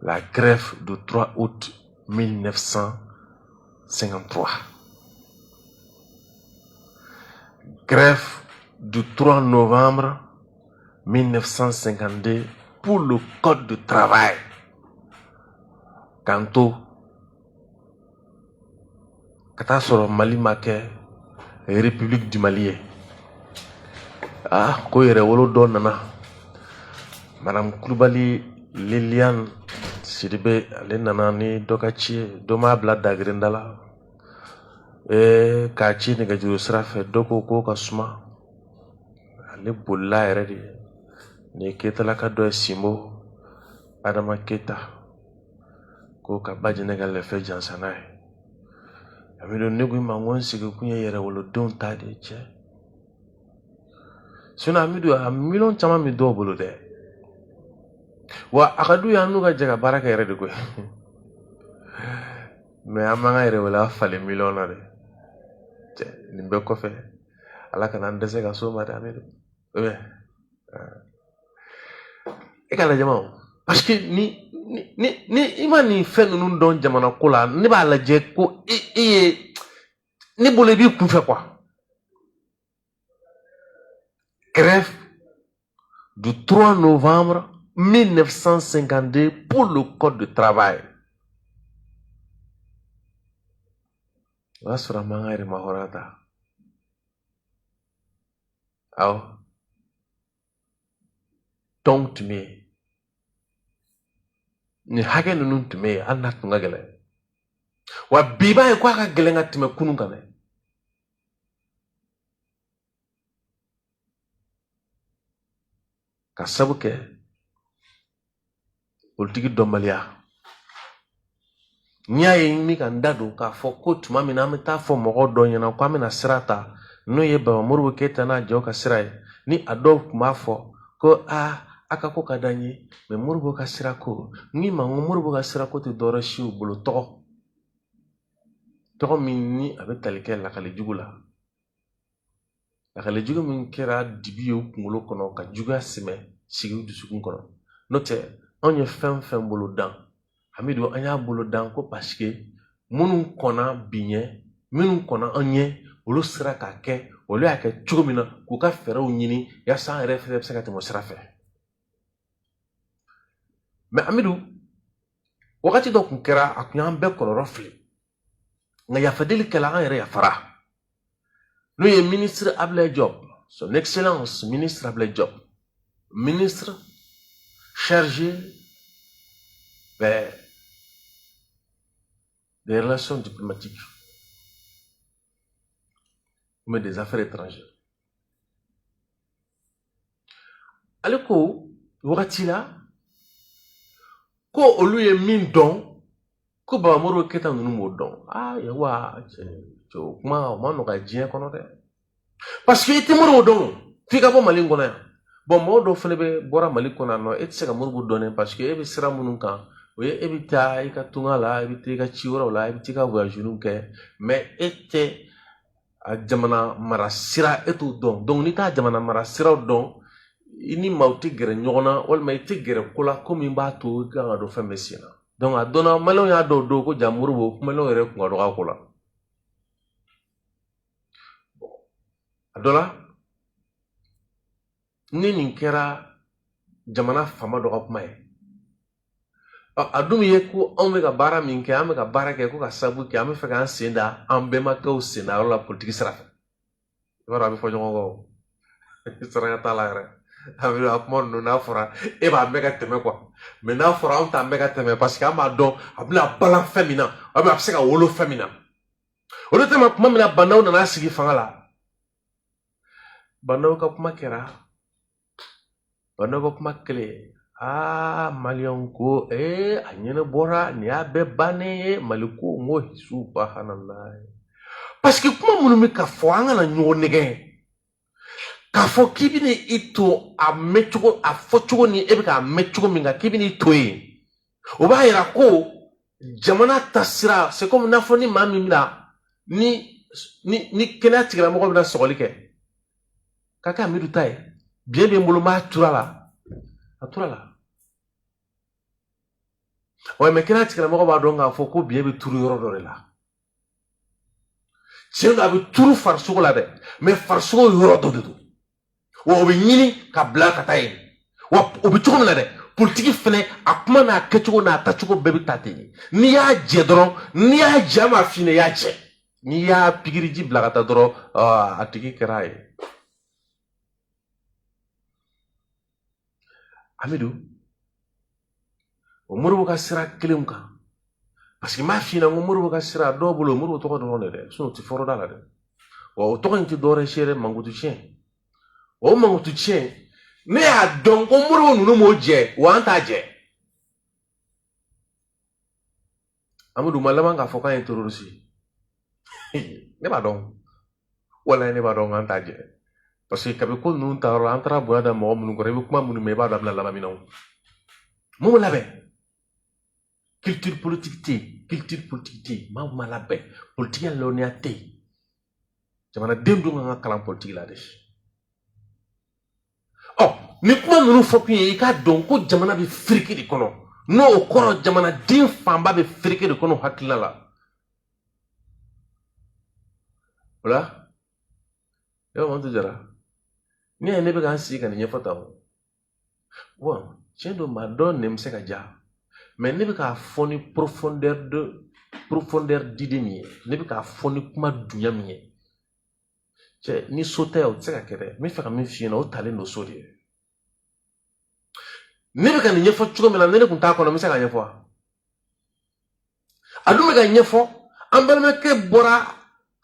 la grève du 3 août 1953. Grève du 3 novembre 1952 pour le code du travail. Kanto kata soro Mali make République du Mali. Ah, ko yere wolo do nana. Madame Koulibaly Liliane Sidibé ale nana ni dokachi doma bla dagrindala. Kachi ni gajuru srafe doko ko kasuma. Ale bolla yere di. Ni ketala ka do Simbo Adama Keta ko ka bajine ga le fe jansanai. Amido negu mangon sigi kunye yere wolo don tade che. Sona amido a million chama mi do bolo de. Wa akadu ya nuga jaga baraka yere de ko. Me amanga yere wala fale million na de. Che nimbe ko fe. Ala kana ndese ga so mata amido. E kala jama parce que ni imani fe nunu don jamana ko la ni ba la je ko ni bole bi kun fe quoi. Grève du 3 novembre 1952 pour le code du travail. Wasura mangare mahorata. Aw. Donc tu me ni hage nunu tu me anna tunga gele. Wa biba e kwa ka gele ngati me kunu kane. Kasabuke politiki dombalia nyaye mi kan dadu ka foko tuma mina meta fo mogo do nyana kwa mina sirata no ye ba murbu keta na joka sirai ni adof ma fo ko aka ko kadanyi me murbu ka sirako ni ma murbu ka sirako te doro shiu bulu to minni abe talike la kale jugula la kale jugu min kera dibiyo kungulo kono ka juga sime sigi dusukun kono note onye fem bolo dan hamidu anya bolo dan ko parce que munun kona binye minun kona onye olu sira ka ke olu ya ke chugumina ku ka feraw nyini ya san refe se ka te mo sira fe mais hamidu wakati do kun kera akunya be ko rofli nga ya fadeli kala an yere ya fara no ye ministre Ablaye Diop son excellence ministre Ablaye Diop ministre chargé des relations diplomatiques mais des affaires étrangères. Aliko wakati la ko olu ye min don ko ba moro keta nunu mo don yawa jo kuma o mano ka jien kono de parce que ite moro don fika bo mali ngona bon mo do fele be bora mali kona no et se ka moro donner parce que e be sira munun kan o ye e bi ta e ka tunga la e bi te ka chiwora la e bi te ka voyage nun ke mais ete a jamana mara sira etu don donc ni ta jamana mara sira don ini mauti gere nyona wal mai te gere kula komi ba to ka do femme sina donc a dona malo ya do ko jamuru bo malo ere ko do ka kula adola ni ninkera jamana fama do ka kuma ye adum ye ko on ka bara min ke am ka bara ke ko ka sabu ke am fe kan senda am be ma ko senda la politique sera wara bi fo jongo sera ta la re ami apmon no na fora e ba me ka teme quoi mais na fora on ta me ka teme parce que am do abla bala femina am apse ka wolo femina o de tema kuma mina banaw na sigi fangala banaw ka kuma kera banaw ka kuma kele malion ko anyene bora ni abe bane maliko mo subhanallah parce que kuma munu mi ka fo anga na nyo nege ka fo kibini ito a mechugo a fochugo ni ebe ka mechugo minga kibini toyi o ba ira ko jamana tasira c'est comme na fo ni mami mila ni kena tigra mo ko na sogoli ke kaka midu tay bien mbolo ma turala aturala Ouais, mais kena tigila mɔgɔ b'a dɔn k'a fɔ ko biɲɛ bɛ turu yɔrɔ dɔ de la. Tiɲɛ don a bɛ turu farisogo la dɛ, mais farisogo yɔrɔ dɔ de don. Wa o bɛ ɲini ka bila ka taa yen. Wa o bɛ cogo min na dɛ, politiki fɛnɛ a kuma n'a kɛcogo n'a tacogo bɛɛ bɛ taa ten. N'i y'a jɛ dɔrɔn, n'i y'a jɛ a ma f'i ɲɛna i y'a jɛ. N'i y'a pikiriji bila ka taa dɔrɔn, a tigi kɛra a ye. Amidou, o Modibo ka sira kelenw kan. Parce que m'a f'i ɲɛna ko Modibo ka sira dɔw bolo Modibo tɔgɔ dɔrɔn de dɛ, sinon o tɛ fɔrɔ da la dɛ. Wa o tɔgɔ in tɛ dɔwɛrɛ si yɛrɛ mankutu tiɲɛ. O mankutu tiɲɛ, ne y'a dɔn ko Modibo ninnu m'o jɛ, wa an t'a jɛ. Amidou ma laban k'a fɔ k'an ye terroriste ye. Ne b'a dɔn. Walahi ne b'a dɔn k'an t'a jɛ. Parce que kabi ko ninnu ta yɔrɔ la, an taara bonya da mɔgɔ minnu kɔrɔ, i bɛ kuma minnu mɛn i b'a dɔn a bɛna laban min na. Mun bɛ labɛn? Culture politique tɛ yen, culture politique tɛ yen, maa ma labɛn, politique ya lɔnniya tɛ yen. Jamanaden dun kan ka kalan politique la de. Ni kuma ninnu fɔ kun ye i k'a dɔn ko jamana bɛ firike de kɔnɔ. N'o kɔrɔ jamanaden fanba bɛ firike de kɔnɔ hakilina la. O la, Mantu Jara, ni ye ne bɛ k'an sigi ka nin ɲɛfɔ tan o. Bon, tiɲɛ don maa dɔ nɛn bɛ se ka ja. Mais ne bɛ k'a fɔ ni profondeur d'idée min ye, ne bɛ k'a fɔ ni kuma dunya min ye. Cɛ, ni so tɛ o tɛ se ka kɛ dɛ. N bɛ fɛ ka min f'i ɲɛna o talen don so de ye. Ne bɛ ka nin ɲɛfɔ cogo min na ne tun t'a kɔnɔ n bɛ se ka ɲɛfɔ wa? A dun bɛ ka ɲɛfɔ an balimakɛ bɔra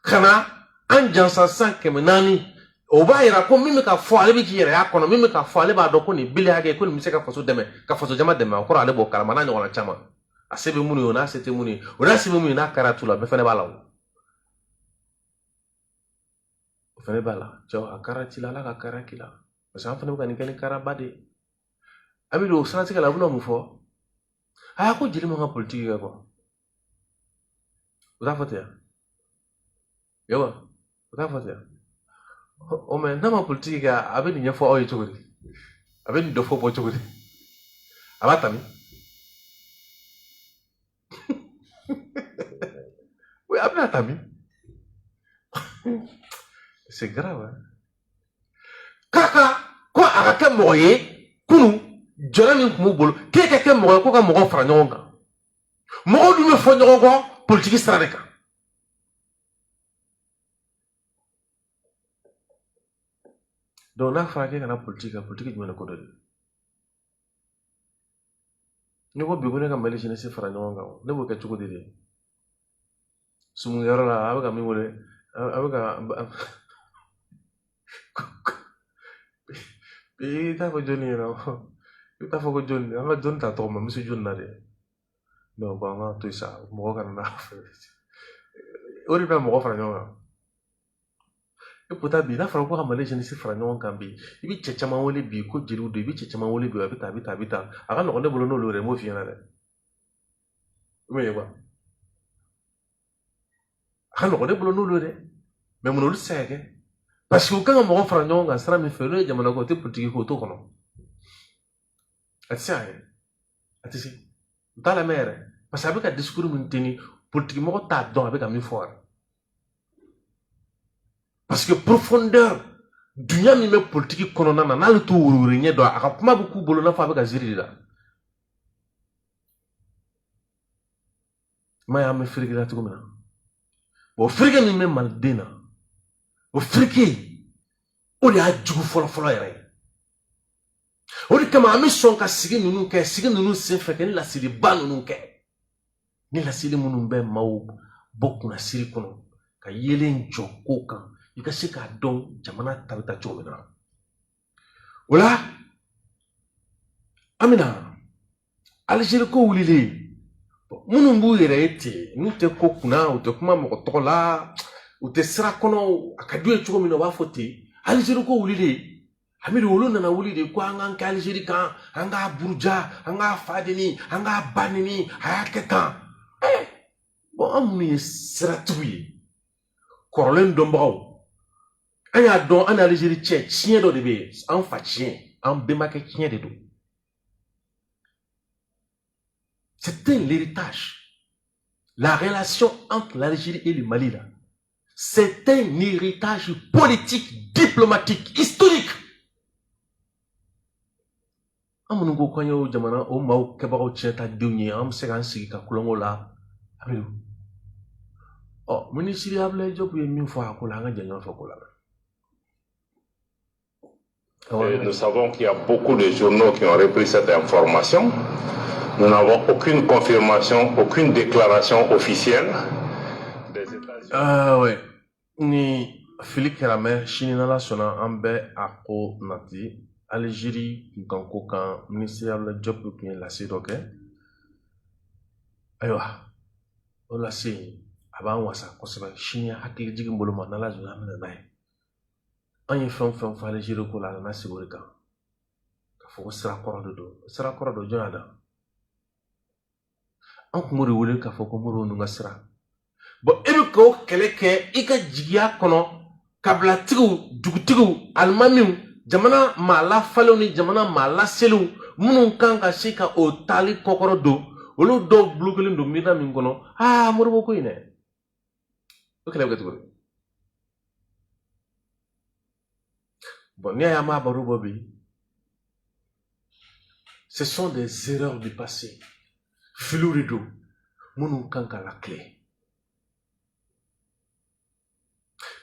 ka na an jansa san 400 o b'a yira ko min bɛ ka fɔ ale bɛ k'i yɛrɛ y'a kɔnɔ min bɛ ka fɔ ale b'a dɔn ko nin bili hakɛ ko nin bɛ se ka faso dɛmɛ ka faso jama dɛmɛ o kɔrɔ ale b'o kalama n'a ɲɔgɔnna caman a se bɛ minnu ye o n'a se tɛ minnu ye o n'a se bɛ minnu ye n'a kɛra tu la bɛɛ fana b'a la o fana b'a la cɛw a kɛra ci la ala ka kɛra k'i la parce que an fana bɛ ka nin kɛ ni karaba de ye Amidou o siratigɛ la a bɛna mun fɔ a ko jeli man ka politiki kɛ quoi o t'a fɔ ten yan yawa o t'a fɔ ten yan o mɛ n'a ma politiki kɛ a bɛ nin ɲɛfɔ aw ye cogo di a bɛ nin dɔ fɔ bɔ cogo di a b'a tami oui a bɛna tami c'est grave hein kaka ko a ka kɛ mɔgɔ ye kunu jɔrɔ min tun b'u bolo k'e ka kɛ mɔgɔ ye ko ka mɔgɔ fara ɲɔgɔn kan mɔgɔw dun bɛ fɔ ɲɔgɔn kɔ politiki sira de kan donc n'a fɔra k'e kana politiki kɛ politiki jumɛn de ko dɔ de ni ko bi ko ne ka Mali jeunesse fara ɲɔgɔn kan ne b'o kɛ cogo di de sumukɛyɔrɔ la a bɛ ka min wele a bɛ ka i t'a fɔ jɔnni yɛrɛ i t'a fɔ ko jɔnni an ka jɔnni t'a tɔgɔ ma n bɛ se jɔnni na de non bon an ka to yen sa mɔgɔ kana na o de bɛ mɔgɔ fara ɲɔgɔn kan e pourtant bi n'a fɔra ko ka Mali jeunesse fara ɲɔgɔn kan bi i bɛ cɛ caman wele bi ko jeliw don i bɛ cɛ caman wele bi a bɛ tan a bɛ tan a bɛ tan a ka nɔgɔn ne bolo n'olu yɛrɛ n b'o f'i ɲɛna dɛ o bɛ ye quoi a ka nɔgɔn ne bolo n'olu yɛrɛ mais mun olu tɛ se ka kɛ parce que u kan ka mɔgɔ fara ɲɔgɔn kan sira min fɛ n'o ye jamana ko o tɛ politiki ko o t'o kɔnɔ a tɛ se a ye a tɛ se u t'a lamɛn yɛrɛ parce que a bɛ ka discours min teni politiki mɔgɔ t'a dɔn a bɛ ka min fɔ yɛrɛ parce que profondeur dunya min bɛ politiki kɔnɔna na n'ale t'o wururi ɲɛ dɔn a ka kuma bɛ k'u bolo n'a fɔ a bɛ ka ziri de la i m'a ye an bɛ firike la cogo min na bon firike min bɛ maliden na o firike o de y'a jugu fɔlɔ-fɔlɔ yɛrɛ ye o de kama an bɛ sɔn ka sigi ninnu kɛ sigi ninnu senfɛ kɛ ni lasiriba ninnu kɛ ni lasiri minnu bɛ maaw bɔ kunnasiri kɔnɔ ka yelen jɔ ko kan i ka se k'a dɔn jamana ta bɛ taa cogo min na o la an bɛna Alizeri ko wulilen minnu b'u yɛrɛ ye ten n'u tɛ ko kunna u tɛ kuma mɔgɔ tɔgɔ la u tɛ sira kɔnɔ a ka d'u ye cogo min na u b'a fɔ ten Alizeri ko wulilen Amidou olu nana wuli de ko an k'an kɛ Alizeri kan an k'a buruja an k'a fa neni an k'a ba neni a y'a kɛ tan bon an minnu ye siratigiw ye kɔrɔlen dɔnbagaw an y'a dɔn an ni Alizeri cɛ tiɲɛ dɔ de bɛ yen an fa tiɲɛ an bɛnbakɛ tiɲɛ de don C'était l'héritage. La relation entre l'Algérie et le Mali, là, c'est un héritage politique, diplomatique, historique. Amunu ko kanyo jamana o maw kebaro cheta dunye am segan sigi ka kulongo la amilu. Oh, ministériable job ye min fo akula nga jenga fo kula. Nous savons qu'il y a beaucoup de journaux qui ont repris cette information. Nous n'avons aucune confirmation, aucune déclaration officielle des États-Unis. Ah ouais. Ni Félix Kerame, Chininala Sona, Ambe, Ako, Nati, Algérie, Ganko, kan ministériel job qui est lassé, ok? Aywa. O lassé, avant wasa, koseba, Chinia, Hakili, Jigin Boloma, Nala, Zuna, Menanaï. Anye fɛn fɔ Algérie ko la na sigi o de kan ka fɔ ko sira kɔrɔ de don sira kɔrɔ don jɔn y'a da an kun b'o de wele k'a fɔ ko Modibo ninnu ka sira bon e bɛ k'o kɛlɛ kɛ i ka jigiya kɔnɔ kabilatigiw dugutigiw alimamiw jamana maa lafalenw ni jamana maa laselenw minnu kan ka se ka o taali kɔkɔrɔ don olu dɔw bulokelen don miirina min kɔnɔ Modibo ko in dɛ o kɛlɛ bɛ kɛ cogo di. Bon, ce sont des erreurs du passé. Filurido, mounou kanka la clé.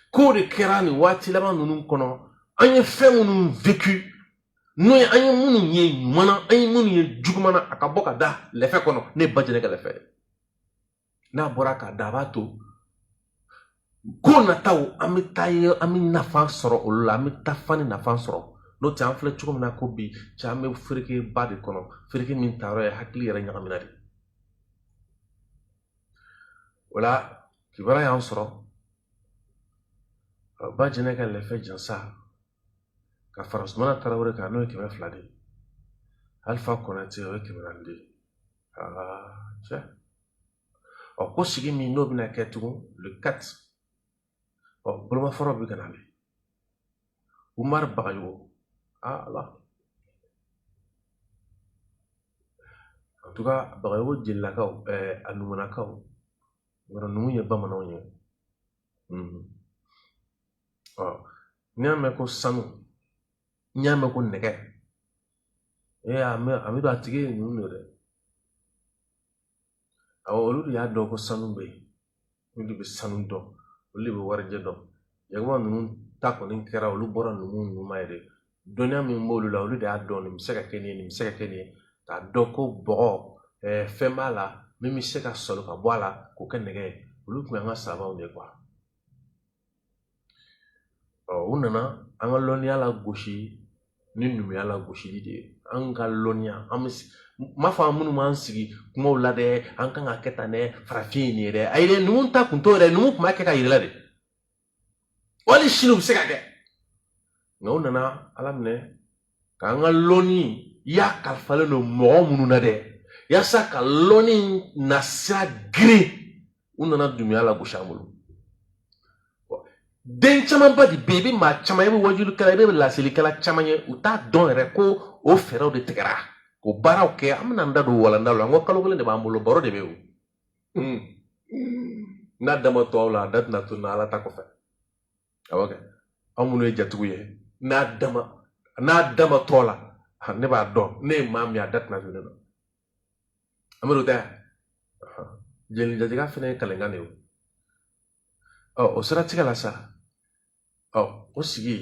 Ko de kerani wati lama nunu kono, anye fait mounou vécu, nous anye mounou nye mana, anye mounou nye jugumana akaboka da, le fait kono, ne badjene ka le fait. Na boraka dabato. Ko nataw ami taye ami nafan sɔrɔ olu la ami tafani nafan sɔrɔ n'o tɛ an filɛ cogo min na ko bi cɛ an bɛ fereke ba de kɔnɔ fereke min taayɔrɔ ye hakili yɛrɛ ɲagamina de o la kibaruya y'an sɔrɔ ba jɛnɛ ka lɛfɛ jansa ka fara Sumana Tarawele kan n'o ye 200 de Alpha Konate o ye 400 de cɛ ko sigi min n'o bɛna kɛ tugun le 4 boloma fɔlɔ bɛ ka na le Umar Bagayogo Allah en tout cas Bagayogo jelilakaw a numunakaw yɔrɔ numu ye bamananw ye n'i y'a mɛn ko sanu n'i y'a mɛn ko nɛgɛ a bɛ don a tigi ye numu de dɛ olu de y'a dɔn ko sanu bɛ yen olu de bɛ sanu dɔn olu de bɛ warijɛ dɔn yakuma ninnu ta kɔni kɛra olu bɔra numu ɲuman ye de dɔnniya min b'olu la olu de y'a dɔn nin bɛ se ka kɛ nin ye nin bɛ se ka kɛ nin ye k'a dɔn ko bɔgɔ fɛn b'a la min bɛ se ka sɔrɔ ka bɔ a la k'o kɛ nɛgɛ ye olu tun y'an ka sabaw de quoi u nana an ka lɔnniya la gosi ni numuya la gosili de ye an ka lɔnniya an bɛ m'a fɔ an minnu m'an sigi kumaw la dɛ an kan ka kɛ tan dɛ farafin ye nin ye dɛ ayi dɛ numu ta kun t'o yɛrɛ numu tun b'a kɛ ka yirila de wali sini u bɛ se ka kɛ nka u nana ala minɛ k'an ka lɔnni y'a kalifalen don mɔgɔ minnu na dɛ yaasa ka lɔnni nasira girin u nana dumuya la gosi an bolo den camanba de bɛ yen i bɛ maa caman i bɛ wajulikɛla i bɛ laselilikɛla caman ye u t'a dɔn yɛrɛ ko o fɛɛrɛw de tigɛra ko baaraw kɛ an bɛna n da don walanda la n ko kalo kelen de b'an bolo baro de bɛ yen n'a dama to aw la a da tɛna to na ala ta kɔfɛ awɔ kɛ anw minnu ye jatigiw ye n'a dama to la ne b'a dɔn ne ye maa min a da tɛna to ne na Amadu tɛ jeli jatigiya fana ye kalenkan de ye o siratigɛ la sa o sigi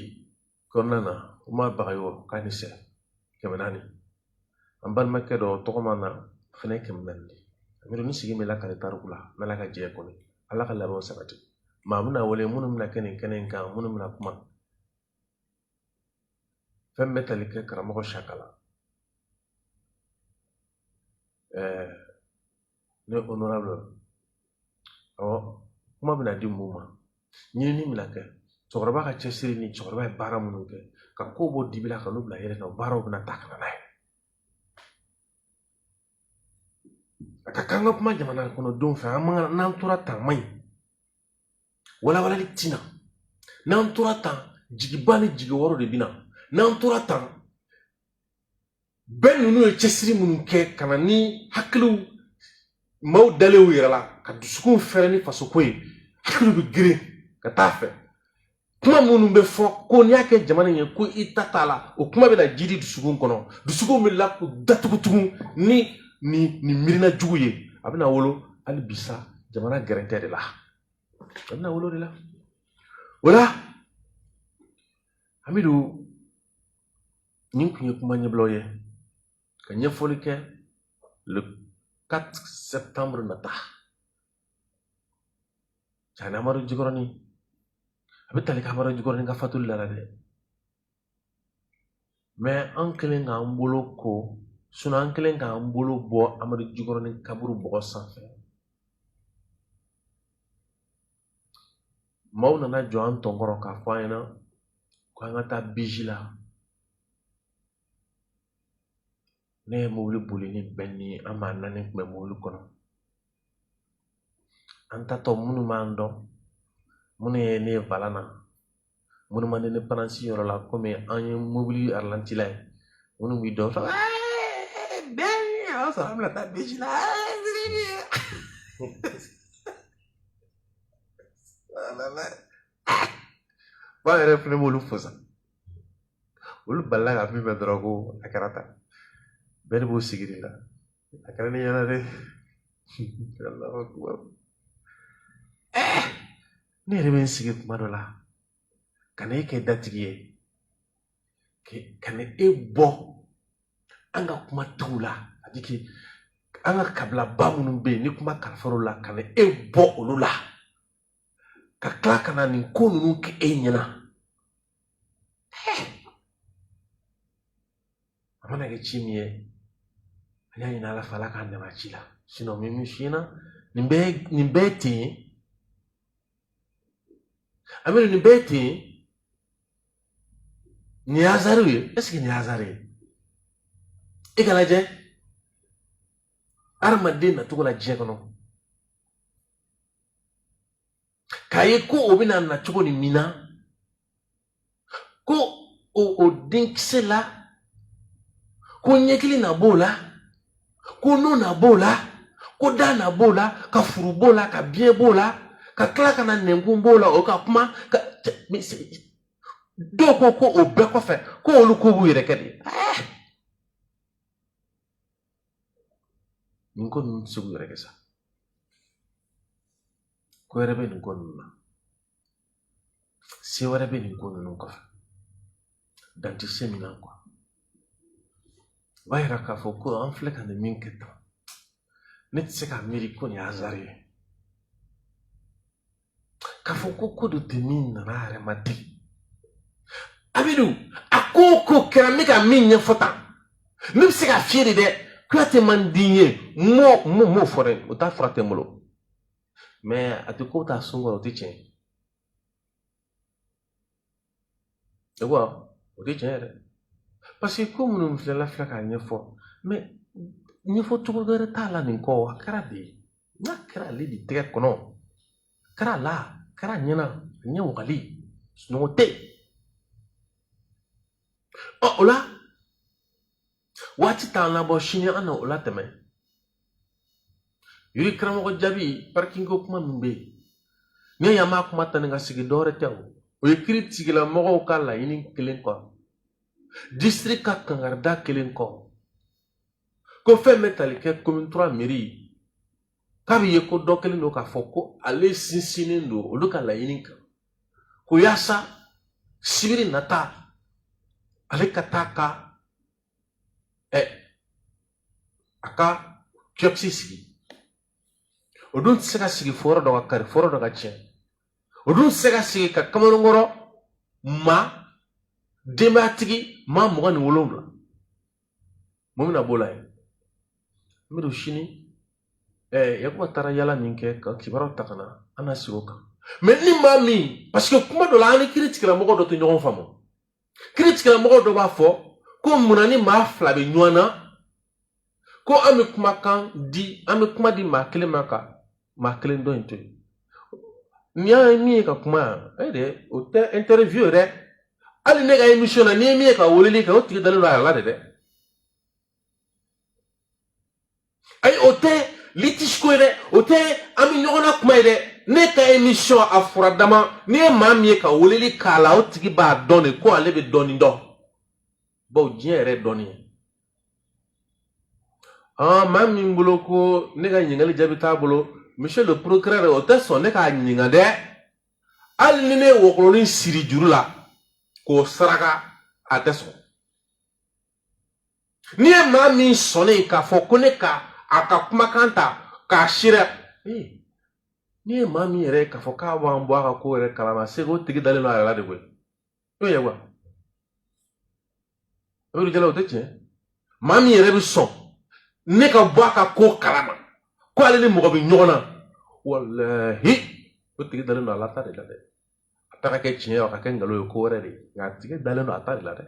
kɔnɔna na Umar Bagayogo k'a ni sɛ 400 an balimakɛ dɔ tɔgɔma na fana ye 400 de Amiru ni sigi min lakale tariku la n'ala ka jɛ kɔni ala ka labɛnw sabati maa bɛna wele minnu bɛna kɛ nin kɛnɛ in kan minnu bɛna kuma fɛn bɛ tali kɛ karamɔgɔ Sakala ne honorable kuma bɛna di mun ma ɲinini bɛna kɛ cɛkɔrɔba ka cɛsiri ni cɛkɔrɔba ye baara minnu kɛ ka ko bɔ dibi la ka n'u bila yɛrɛ kan baaraw bɛna ta ka na n'a ye a ka kan ka kuma jamana kɔnɔdenw fɛ n'an tora tan man ɲi walawalali tina n'an tora tan jigiba ni jigi wɔɔrɔ de bɛna n'an tora tan bɛɛ ninnu ye cɛsiri minnu kɛ ka na ni hakiliw maaw dale u yɛrɛ la ka dusukun fɛrɛ ni faso ko ye hakili bɛ girin ka taa fɛ kuma minnu bɛ fɔ ko n'i y'a kɛ jamana ye ko i ta t'a la o kuma bɛ na jidi dusukun kɔnɔ dusukun bɛ la datugu tugun ni miirina jugu ye a bɛna wolo hali bisa jamana gɛrɛntɛ de la a bɛna wolo de la o la Hamidu nin tun ye kuma ɲɛbilaw ye ka ɲɛfɔli kɛ le 4 septembre nata Cani Amadu Jikɔrɔni a bɛ tali ka Amadu Jikɔrɔni ka fatuli la dɛ mais an kɛlen k'an bolo ko an kɛlen k'an bolo bɔ Amadu Jikɔrɔni kaburu bɔgɔ sanfɛ maaw nana jɔ an tɔnkɔrɔ k'a fɔ an ɲɛna ko an ka taa biji la ne ye mobili boli ni bɛn ni an maa 4 tun bɛ mobili kɔnɔ an tatɔ minnu b'an dɔn minnu ye ne ye Valan na minnu ma ne panansi yɔrɔ la komi an ye mobili arlantila ye minnu b'i dɔn fɔ bɛn an sɔrɔ an bɛna taa biji la ba yɛrɛ fana b'olu fo sa olu balila ka min bɛ dɔrɔn ko a kɛra tan bɛɛ de b'o sigi de la a kɛra ne ɲɛna dɛ ne yɛrɛ bɛ n sigi kuma dɔ la ka na e kɛ datigi ye ka na e bɔ an ka kuma tigiw la an ka kabilaba minnu bɛ yen ni kuma kalifar'u la ka na e bɔ olu la ka tila ka na nin ko ninnu kɛ e ɲɛna a mana kɛ ci min ye an y'a ɲini Ala fɛ Ala k'an dɛmɛ a ci la sinon min f'i ɲɛna nin bɛɛ ye ten ye Amidu nin bɛɛ ye ten ye nin ye hasard ye est-ce que nin ye hasard ye e ka lajɛ adamaden nacogo la diɲɛ kɔnɔ k'a ye ko o bɛna na cogo ni min na ko o denkisɛ la ko ɲɛkili na b'o la ko nun na b'o la ko da na b'o la ka furu b'o la ka biɲɛ b'o la ka tila ka na nɛnkun b'o la o ka kuma dɔw ko o bɛɛ kɔfɛ ko olu ko b'u yɛrɛ kɛ de nin ko ninnu tɛ se k'u yɛrɛ kɛ sa ko wɛrɛ bɛ nin ko ninnu na se wɛrɛ bɛ nin ko ninnu kɔfɛ dan tɛ se min na o b'a yira k'a fɔ ko an filɛ ka nin min kɛ tan ne tɛ se k'a miiri ko nin ye hasard ye k'a fɔ ko dɔ tɛ min nana a yɛrɛ ma ten Amidu a ko kɛra n bɛ ka min ɲɛfɔ tan ne bɛ se ka fiyɛ de dɛ Kuyatɛ man di n ye m'o fɔ dɛ o t'a fura tɛ n bolo mais a tɛ ko t'a sun kɔrɔ o tɛ tiɲɛ ye o tɛ tiɲɛ yɛrɛ parce que ko minnu filɛ k'a ɲɛfɔ mais ɲɛfɔ cogo wɛrɛ t'a la nin kɔ a kɛra de n'a kɛra ale de tɛgɛ kɔnɔ a kɛra a la a kɛra a ɲɛna a ɲɛ wagali sunɔgɔ tɛ o la waati t'an labɔ sini an na o la tɛmɛ yiri karamɔgɔ jaabi parking ko kuma min bɛ yen ne y'an b'a kuma ta ni ka sigi dɔwɛrɛ tɛ o ye kiiri tigilamɔgɔw ka laɲini kelen kɔ district ka kangarida kelen kɔ ko fɛn bɛ tali kɛ commune 3 mairie k'a bɛ ye ko dɔ kelen don k'a fɔ ko ale sinsinnen don olu ka laɲini kan ko yaasa sibiri nata ale ka taa ka a ka kiosque sigi o dun tɛ se ka sigi fɔyɔrɔ dɔ ka kari fɔyɔrɔ dɔ ka tiɲɛ o dun tɛ se ka sigi ka kamalenkɔrɔ maa denbayatigi maa 27 mun bɛna b'o la ye n bɛ don sini Yakuba taara yala min kɛ ka kibaruyaw ta ka na an na sigi o kan mais ni maa min parce que kuma dɔ la an ni kiiri tigilamɔgɔ dɔ tɛ ɲɔgɔn faamu kiiri tigilamɔgɔ dɔ b'a fɔ ko munna ni maa 2 bɛ ɲɔgɔn na ko an bɛ kuma di maa kelen ma ka maa kelen dɔ in to yen ni y'a ye min ye ka kuma yan o tɛ interview yɛrɛ hali ne ka émission na n'i ye min ye ka weleli kɛ o tigi dalen don a yɛrɛ la de dɛ ayi o tɛ litige ko de o te ami nyona kuma de ne ka émission afura dama ne ma mi ka woleli kala o tigi ba donner ko ale be doni do bo dien re doni ma mi ngolo ko ne ga nyingali jabita bolo monsieur le procureur o te son ne ka nyinga de al ni ne wokoloni siri juru la ko saraka ateso ni ma mi sonne ka fo ko ne ka aka kuma kanta ka shira ni ma mi yere ka fo ka wa mbo aka ko yere kala ma se go tigi dale no ala de go yo ye wa o ri jala o te che ma mi yere bi son ne ka bo aka ko kalama ko ale ni mo bi nyona wallahi o tigi dale no ala ta de dale ataka ke chin ya ka ke ngalo ko re de ya tigi dale no ata de la de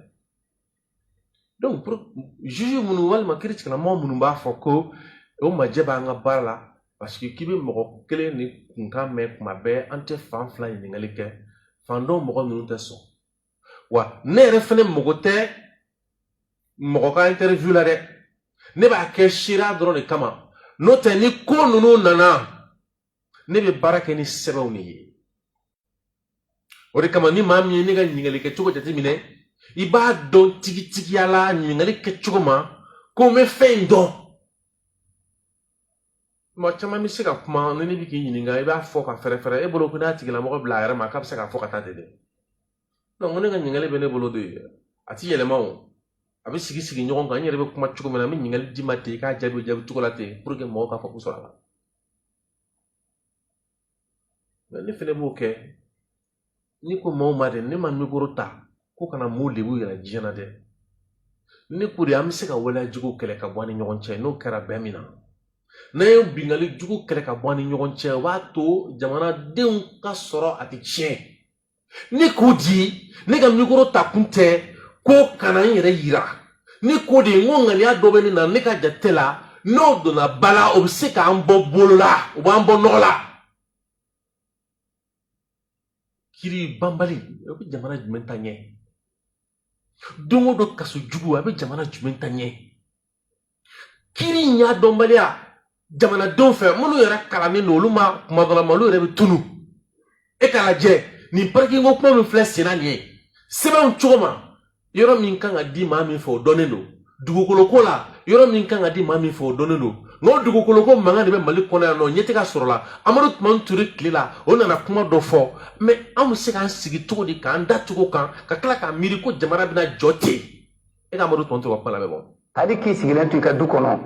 donc pour juge munu wal ma critique na mo munu ba fo ko o ma jeba nga barla parce que kibe mo kele ni kunka me kuma be ante fan flan ni ngali ke fando mo nunu te so wa ne refene mo te mo ka interview la de ne ba ke shira dro ni kama no te ni ko nunu nana ne be barake ni sebe ni o de kama ni mami ni ga ngali ke chuko jati mine iba don tigi ala ngali ke chuko ma ko me fendo ma chama mi se ka kuma ne bi ki yininga iba fo ka fere e bolo ko na tigi la mo bla yara ma ka se ka fo ka ta de non ngone ga nyingale bene bolo de ati yele mawo abi sigi nyogon ga nyere be kuma chuko mena mi nyingal di mate ka jabi chuko la te pour que mo ka fo ko so la ne fene bo ke ni ko mo ma de ne ma mi gorota ko kana mo lebu yara jina de ni ko ri am se ka wala jugo kele ka bwani nyogon che no kara bemina na yo bingali jugo kele ka bwani nyogon che wa to jamana deun ka soro ati che ni ko di ni ga mi gorota kunte ko kana yere yira ni ko di ngongali adobe ni na ne ka jatela no do na bala o se ka ambo bolola o ambo nola kiri bambali o bi jamana jumenta nye dongo do kaso jugu abi jamana jumenta nye kiri nya dombalia jamana don fe munu yera kala ni no luma kuma dala malu yere bi tunu e kala je ni parking ngo kuma mi flex sinanye sebe on choma yoro min kan adi ma mi fo doneno dugu koloko la yoro min kan adi ma mi fo doneno no dugu koloko manga de be mali kona no nyete ka sorola amadu man turi klela ona na kuma do fo me am se kan sigi to di kan da tugo kan ka kala ka miri ko jamana bina jote e ka amadu tonto ko la be bon adi ki sigilen tu ka du kono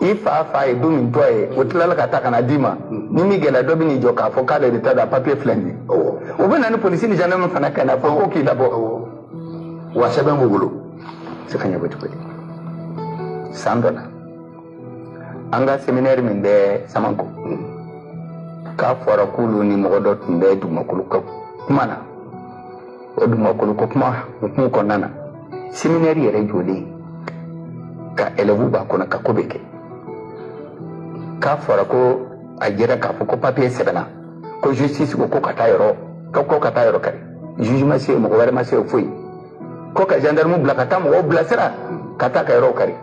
ifa e du min to e otlala ka ta kana dima ni mi gela do bi ni jo ka fo ka de ta da papier flendi o be na ni police ni janama fana kana fo ko ki dabo wa sebe ngulu se kanya betu ko sandona anga seminaire min be samanko ka fora kulu ni mogodot be du makulu ko kumana o du makulu ko kuma ko nana seminaire yere jodi ka elevu ba kona ka kobeke ka fora ko ajira ka ko papier sebena ko justice ko katayoro ko katayoro kare jugement c'est mo gouvernement c'est foi ko ka gendarme blakata mo blasera kata ka yoro kare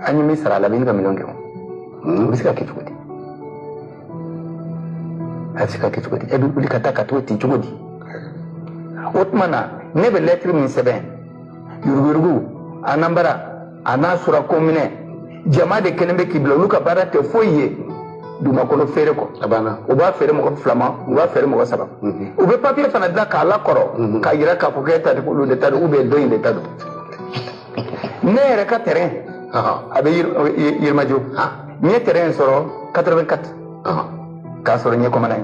anyi misra la binga milonge bisika kichukudi asika kichukudi ebi ulikata katoti chukudi otmana nebe lettre min seben yurugurgu anambara anasura komine jama de kenembe kiblo luka barate foye duma kono fere ko abana uba fere mo ko flama uba fere mo ko saba ube papier fana da kala koro ka yira ka ko keta ko lu de tadu ube do inde tadu nere ka terrain abe yirmajo ni terrain soro 84 ka soro ni ko manay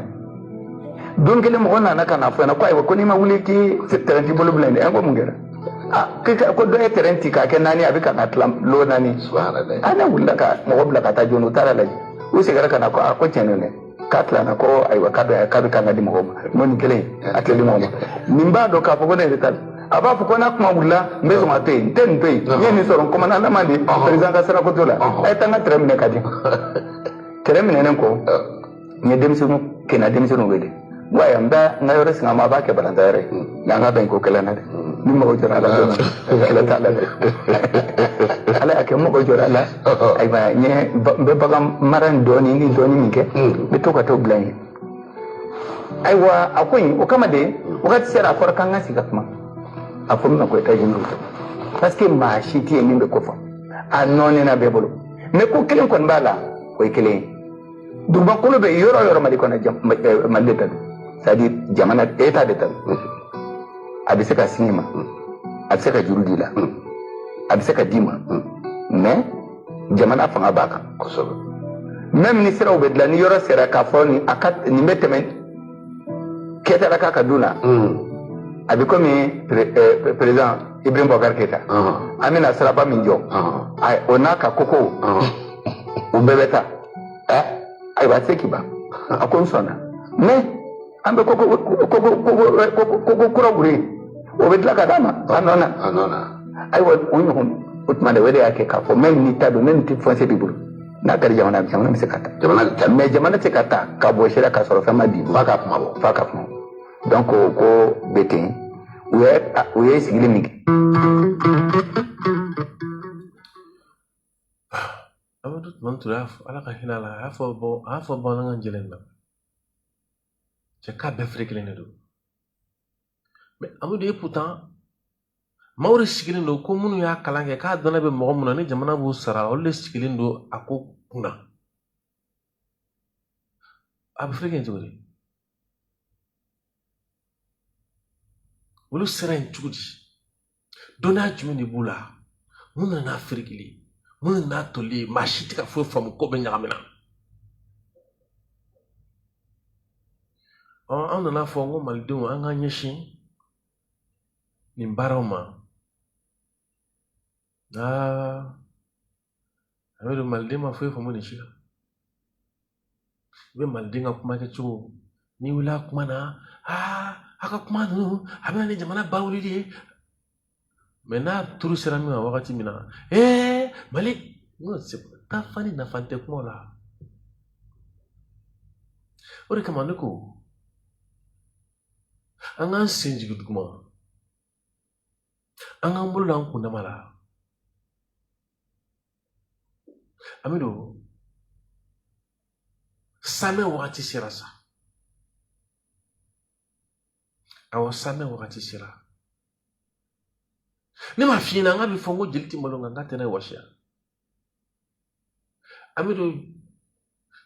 don gele mo na kana fo na ko ay ko ni ma wuli ki terrain ti bolu blende en ko mungera ko do terrain ti ka ken nani abi ka atlam lo nani subhanallah ana wulla ka mo bla ka ta jonu tara la o se gara kana ko chenene katla na ko ay wa kado ka bi kana di mo ni gele ateli mo nimba do ka fo ko ne tal aba fo ko na kuma wulla mbezo mate ten pay ni soro ko mana na mandi president ka sara ko tola ay tanga terrain ka di terrain ne ko ni demsunu kena demsunu wede waya mba ngayore singa mabake balantare na ngaba ko kala na ni mo jora la ala ta la ala ake mo jora la ay ba nye be bagam maran doni ni mi ke be to ka to blay ay wa akoy o kama de wakati sera for kan ngasi gatma afum na ko ta jindu parce que ma shiti e mimbe ko fa anone na be bolo me ko kelen kon bala ko kelen durban ko be yoro mali ko na mali ta c'est-à-dire jamana état de tal abise ka sinima abise ka jurudi la abise ka dima mais jamana fanga baka kosobe même ni sera obedla ni yoro sera ka foni akat ni metemen keta la ka kaduna abi comme président Ibrahim Boubacar Keita amina sera ba minjo ay onaka koko ubebeta ay ba sekiba akon sona mais ambe koko kura gure obedla kadama anona ay wa onyo utmande wede yake ka fo même ni tado même ti fonce bibulu na kar jamana mi sekata mais jamana sekata ka bo shira ka soro fama di faka kuma donc ko beten uye sigile miki Amadou mantura ala ka hinala afo bo nga njelen na c'est ka be frekele ne do mais Amadou et pourtant mawre sigilin do ko munu ya kalange ka dona be mo mun ne jamana bu sara o le sigilin do ako kuna ab freken jori wulu seren chudi dona jumini bula mun na frikili mun na toli machiti ka fo fam ko be nyagamina on na fo ngo maldu an ga nyeshin ni baroma awedo maldima fo fo mun shi be maldinga kuma ke chu ni wula kuma na haka kuma no abana ni jamana bawuli di mena turu serami wakati mina mali no se ta fani na fante kuma la ori kama niko angan senji guduma angan bulu lan kunda mala amido same wakati sirasa awa same wakati sira ni ma fina nga bifongo jilti malonga ngate na washa amido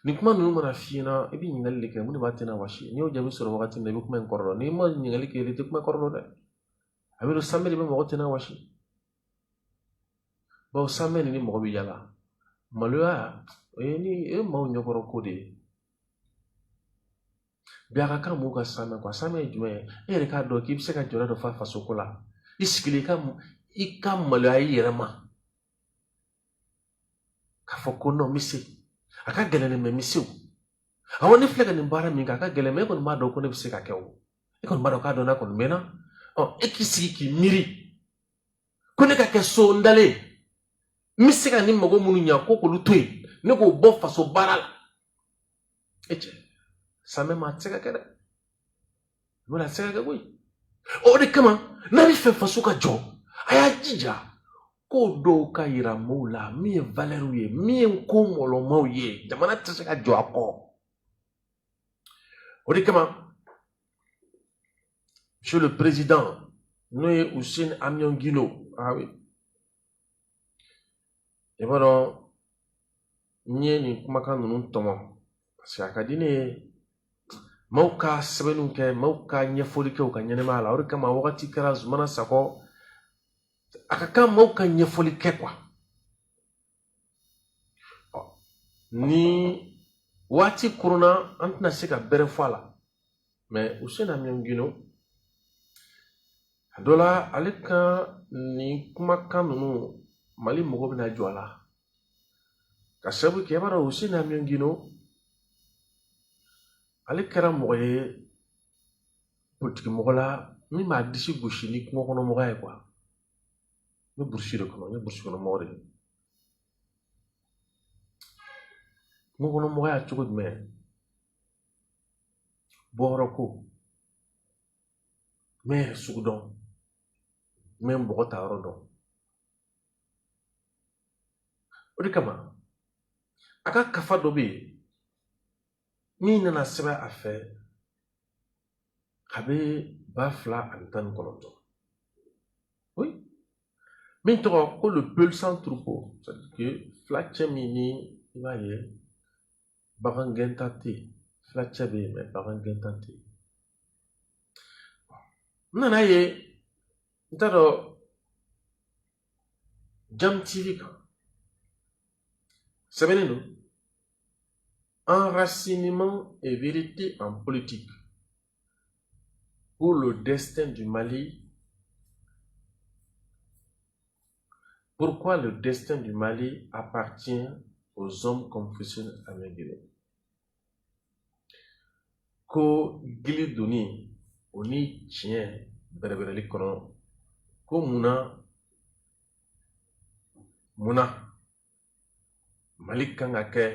ni kuma nunu mana fina ebi nyingali ke muni batina washi ni o jabi soro wakati na kuma nkorro ni mo nyingali ke liti kuma korro de amido same ni mo wakati na washi ba same ni mo bi yala malua ni mo nyokoro kodi biaka kan mu ka same kwa same jume ere ka do ki bise ka jora do fa sokola iskili kam ikam malai yerama ka fokono misi aka gelene me misiu awoni flega ni bara mi ka geleme ko ma do ko ne bise ka kewo e ko ma do ka do na ko mena ekisi ki miri ko ne ka ke so ndale misi ka ni mago munu nya ko ko lutwe ne ko bo fa so baral eche same ma tseka kede wala tseka ga boy o de kama na bi fe fasuka jo aya jija ko do ka ira mola mi valeur ye mi ko molo mawye jamana tseka jo ako o de kama monsieur le président Noé Hussein Amiongino oui et voilà ni kuma kan nunu tomo parce que akadine mauka sebenu ke mauka nyefoli ke uka nyenema la ori kama wakati kara zumana sako akaka mauka nyefoli ke kwa ni wati kuruna antna sika bere fala mais usena miongino dola alika ni kuma kanunu mali mogo bina jwala kasabu ke bara usena miongino ale kɛra mɔgɔ ye politique mɔgɔ la min m'a disi gosi ni kungo kɔnɔ mɔgɔ ye quoi ne burusi de kɔnɔ ne burusi kɔnɔ mɔgɔ de kungo kɔnɔ mɔgɔ ya cogo jumɛn bɔyɔrɔ ko mɛ sugu dɔn même beaucoup tard donc o de kama aka kafa dɔ bɛ yen min nana sɛbɛn a fɛ a bɛ 2019 oui min tɔgɔ ko le peul sans troupeau c'est-à-dire que fila cɛ min ni i b'a ye bagan gɛnta tɛ yen fila cɛ bɛ yen mais bagan gɛnta tɛ yen n nana ye n t'a dɔn Jam TV kan sɛbɛnnen don enracinement et vérité en politique pour le destin du Mali. Pourquoi le destin du Mali appartient aux hommes comme Fussine Amengele? Ko gili doni oni tiɲɛ bɛrɛbɛrɛli kɔnɔ ko munna Mali kan ka kɛ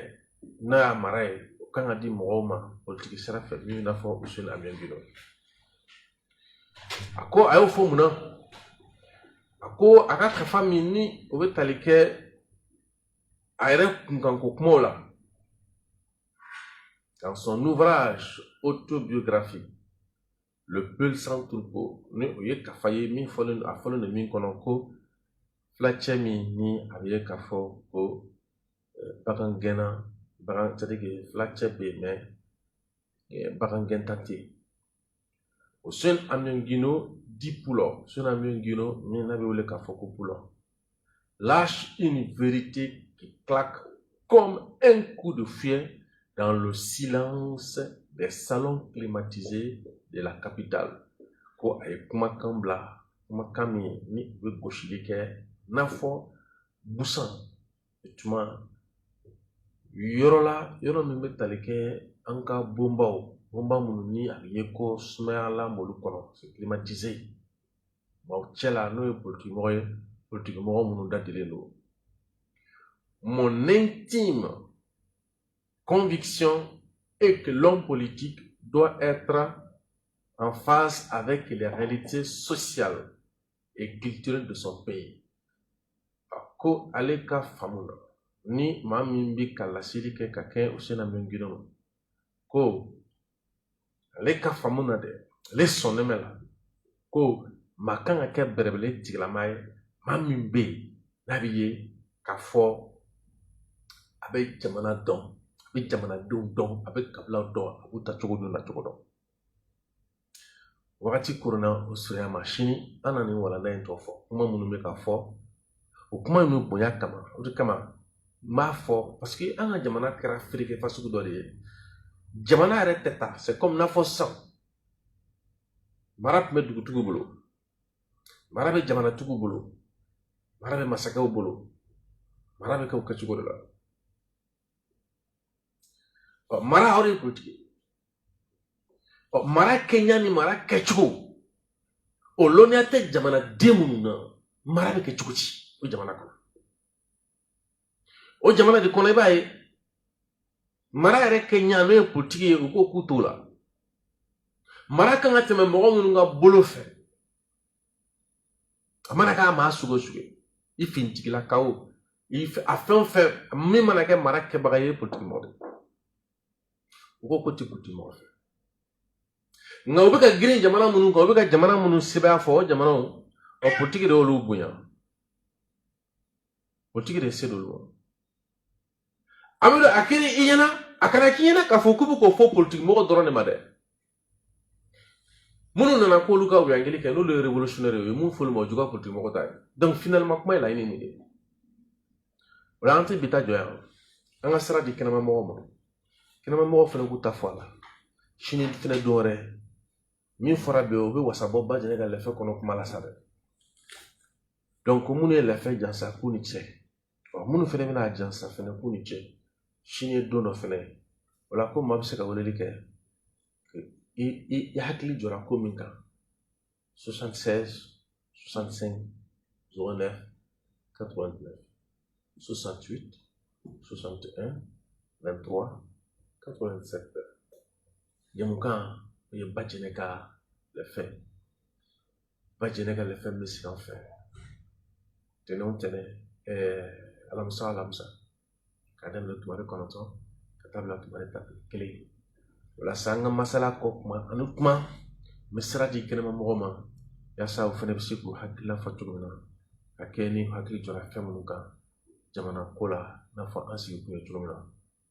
n'a y'a mara ye o kan ka di mɔgɔw ma politiki sira fɛ min n'a fɔ Fussine Amengele a ko a y'o fɔ munna a ko a ka kafa min ni o bɛ tali kɛ a yɛrɛ kunkanko kumaw la dans son ouvrage autobiographique Le Peul sans troupeau ni o ye kafa ye min fɔlen a fɔlen don min kɔnɔ ko fila cɛ min ni a bɛ ye k'a fɔ ko bagan gɛnna bagan c'est-à-dire que fila cɛ bɛ yen mais bagan gɛnta tɛ yen Fussine Amengele dit Poulor, Fussine Amengele min n'a bɛ wele k'a fɔ ko Poulor lâche une vérité qui claque comme un coup de fouet dans le silence des salons climatisés de la capitale. Ko a ye kumakan bila kumakan min ni u bɛ gosili kɛ n'a fɔ busan tuma yɔrɔ la yɔrɔ min bɛ tali kɛ an ka bonbaw minnu ni a bɛ ye ko sumayala m'olu kɔnɔ c'est climatisé maaw cɛ la n'o ye politikimɔgɔ ye politikimɔgɔ minnu dadilen don. Mon intime conviction est que l'homme politique doit être en phase avec les réalités sociales et culturelles de son pays. Ko ale ka faamu na ni maa min bɛ ka laseli kɛ ka kɛ Fussine Amengele ma ko ale ka faamu na dɛ ale sɔnnen bɛ la ko maa kan ka kɛ bɛrɛbɛrɛ tigilama ye maa min bɛ yen n'a bɛ ye k'a fɔ a bɛ jamana dɔn a bɛ jamanadenw dɔn a bɛ kabilaw dɔn a b'u ta cogo dɔn na cogo dɔn wagati koronna o surunya ma sini an na nin walanda in tɔ fɔ kuma minnu bɛ ka fɔ o kuma in bɛ bonya kama o de kama n b'a fɔ parce que an ka jamana kɛra fereke fasugu dɔ de ye jamana yɛrɛ tɛ taa c'est comme n'a fɔ sisan mara tun bɛ dugutigiw bolo mara bɛ jamanatigiw bolo mara bɛ masakɛw bolo mara bɛ kɛ o kɛcogo de la mara aw de ye politiki mara kɛɲa ni mara kɛcogo o lɔnniya tɛ jamanaden minnu na mara bɛ kɛ cogo di o jamana kɔnɔ o jamana de kɔnɔ i b'a ye mara yɛrɛ kɛɲa n'o ye politiki ye u ko k'u t'o la mara kan ka tɛmɛ mɔgɔ minnu ka bolo fɛ a mana k'a maa sugu o sugu i fintigilakaw a fɛn o fɛn min mana kɛ mara kɛbaga ye politikimɔgɔ de u ko k'o tɛ politikimɔgɔ fɛ nka u bɛ ka girin jamana minnu kan u bɛ ka jamana minnu sɛbɛn fɔ o jamanaw o politiki de y'olu bonya politiki de se d'olu ma Amadu a kɛra i ɲɛna a kana k'i ɲɛna k'a fɔ k'u bɛ k'o fɔ politikimɔgɔ dɔrɔn de ma dɛ minnu nana k'olu ka wuyangeli kɛ n'olu ye révolutionnaire ye mun fɔli ma o juguya politikimɔgɔ ta ye donc finalement kuma ye laɲini nin de ye o la an tɛ bi ta jɔ yan an ka sira di kɛnɛmamɔgɔw ma kɛnɛmamɔgɔw fana k'u ta fɔ a la sini fana don wɛrɛ min fɔra bɛ o bɛ wasabɔ ba jɛnɛ ka lɛfɛ kɔnɔ kuma la sa dɛ donc minnu ye lɛfɛ jansa k'u ni cɛ minnu fana bɛna jansa fana k'u ni cɛ sini ye don dɔ fana ye o la ko maa bɛ se ka weleli kɛ i hakili jɔra ko min kan 76 65 09 89 68 61 23 87 jamukan o ye ba jɛnɛ ka lɛfɛ ba jɛnɛ ka lɛfɛn bɛ sigi an fɛ tɛnɛ o tɛnɛ alamisa ka daminɛ tumare 9 ka taa bila tumare 1 walasa an ka masala kɔ kuma ani kuma n bɛ sira di kɛnɛma mɔgɔw ma yaasa o fana bɛ se k'u hakilila fɔ cogo min na ka kɛ ni hakili jɔra fɛn minnu kan jamana ko la n'a fɔ an sigi kun ye cogo min na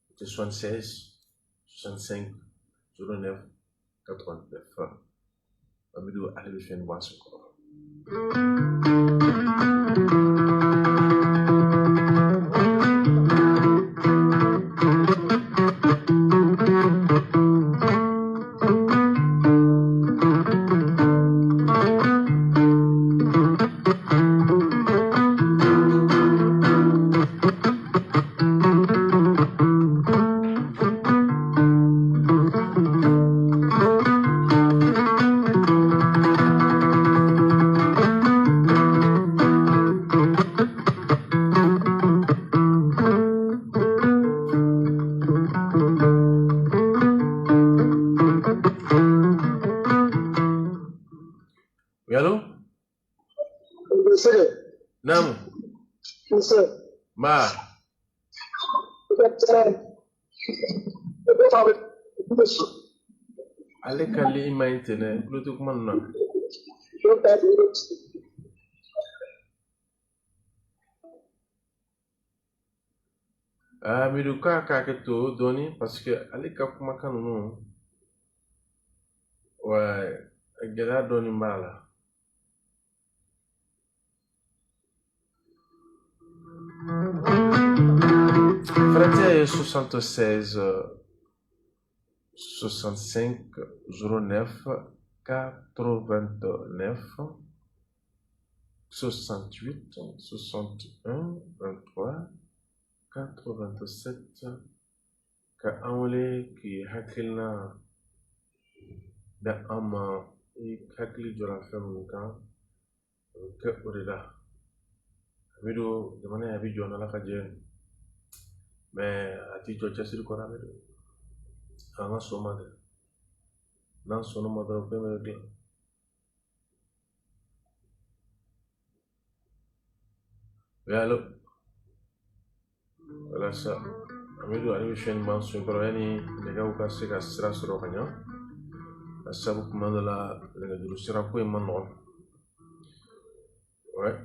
o tɛ 76 65 09 89 Amidou ale bɛ fɛn bɔ a sen kɔrɔ. Oui, allô? Nam. Ma. Ale kali ima internet, Bluetooth man na. Ah, Midou ka to doni parce que ale ka kuma kanunu. Ouais, gela doni mbala. Frère 76 65 09 89 68 61 23 87 ka anwale ki hakilna da ama hakili jora fɛn kan kɛ o de la Amidu jamana ya bi jɔ n'ala ka jɛ mais a ti jɔ cɛsiri kɔrɔ Amidu an ka sɔn ma dɛ n'an sɔnna ma dɔrɔn fɛn bɛ dilan yalo walasa Amidu ale bɛ fɛn ɲuman sun kɔrɔ yanni nɛgɛw ka se ka sira sɔrɔ ka ɲa a sabu kuma dɔ la nɛgɛjuru sira ko in ma nɔgɔn ouais.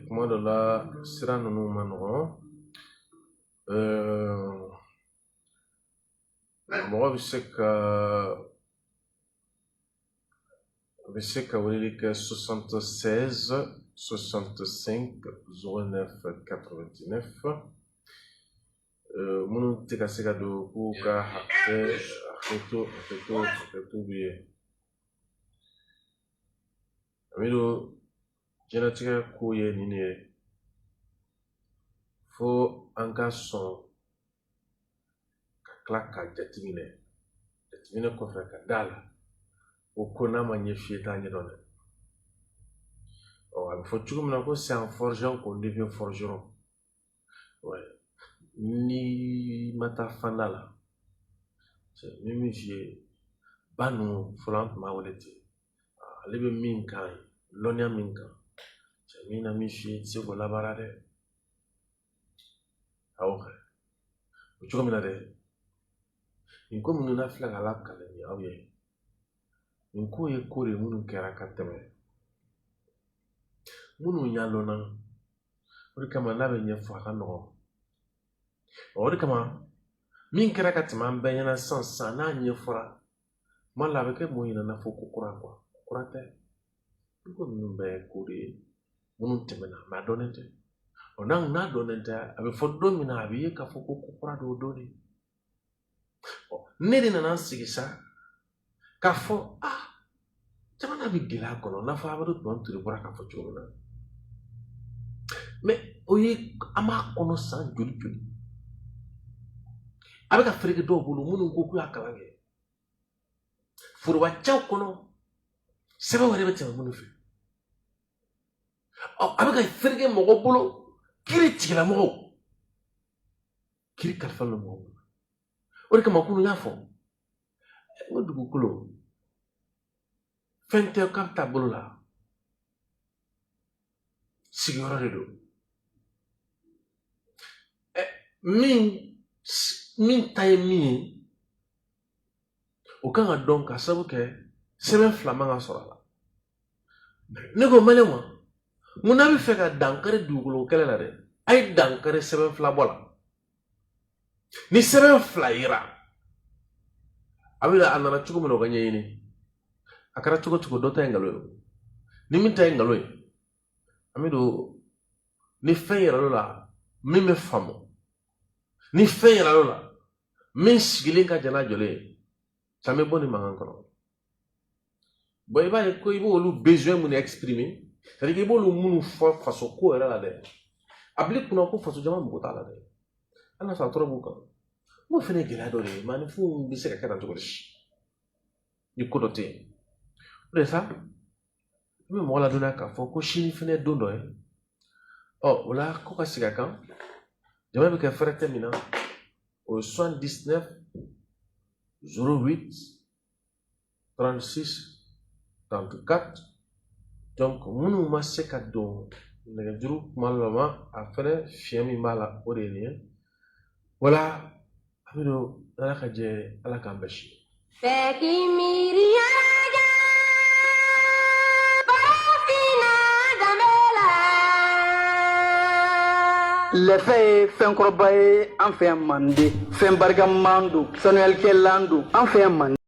Kuma dɔ la sira ninnu ma nɔgɔn mɔgɔ bɛ se ka weleli kɛ 76 65 09 89 minnu tɛ ka se ka don k'u ka hakɛto b'u ye Amidu jɛnatigɛ ko ye nin de ye fo an ka sɔn ka tila ka jateminɛ kɔfɛ ka d'a la o ko n'a ma ɲɛ f'i ye t'a ɲɛdɔn dɛ a bɛ fɔ cogo min na ko c'est en forgeant qu'on devient forgeron ouais. Ni ma taa fanda la min min f'i ye ba ninnu fɔlɔ an tun b'a wele ten ale bɛ min kan lɔnniya min kan min na min f'i ye tɛ se k'o labaara dɛ awɔ kɛ o cogo min na dɛ nin ko minnu na filɛ ka lakalan ni aw ye nin ko ye ko de minnu kɛra ka tɛmɛ minnu ɲɛdɔnna o de kama n'a bɛ ɲɛfɔ a ka nɔgɔn o de kama min kɛra ka tɛmɛ an bɛɛ ɲɛna sisan n'a ɲɛfɔra tuma la a bɛ kɛ mɔgɔ ɲɛna n'a fɔ ko kura tɛ ko minnu bɛɛ ye ko de ye minnu tɛmɛna mɛ a dɔnnen tɛ on a n'a donnenta avec foddo mina abi ka foko ko kura do doni ne dina nan sigisa ka fo jamana bi gila kono na fa abadu don turi bora ka fo chona mais oyi ama kono san joli joli avec afrique do bulu munu ko ku akalange furwa chaw kono seba wari bete munu fi avec afrique mo go bulu kiri tigila mo kiri kalfa no mo ori kama kunu yafo ngo dugu kulo fente kapta bulula sigoro redo min tay mi o kan ga don ka sabu ke seben flama nga sorala ne go male mo muna bi fe ka dankare dugulo kele la de ay dankare seben fla bola ni seben fla ira abila anana chugo mo ga nyini akara chugo do tay ngalo ni min tay ngalo amido ni fe ira la mi me famo ni fe ira la min sigilin ka jana jole ça me boni mangan kono boy ba ko ibo lu besoin mun exprimer c'est que ibo lu mun façon ko era la de abli kuno ko façon jama mu ta la de ana sa toro bu ko mo fene gela do de man fu bi se ka tan to ni ko do te de ça me mo la dona ka fo ko shini fene do do wala ko ka siga kan jama be ka fere termina au 79 08 36 34 donc munu ma se ka don nega juru malama a fere fiemi mala orelien wala amido ala ka je ala ka mbashi feki miriya Lefe ye fɛn kɔrɔba ye an fɛ yan Mande, fɛn barikaman don, sanuyali kɛlan don an fɛ yan Mande.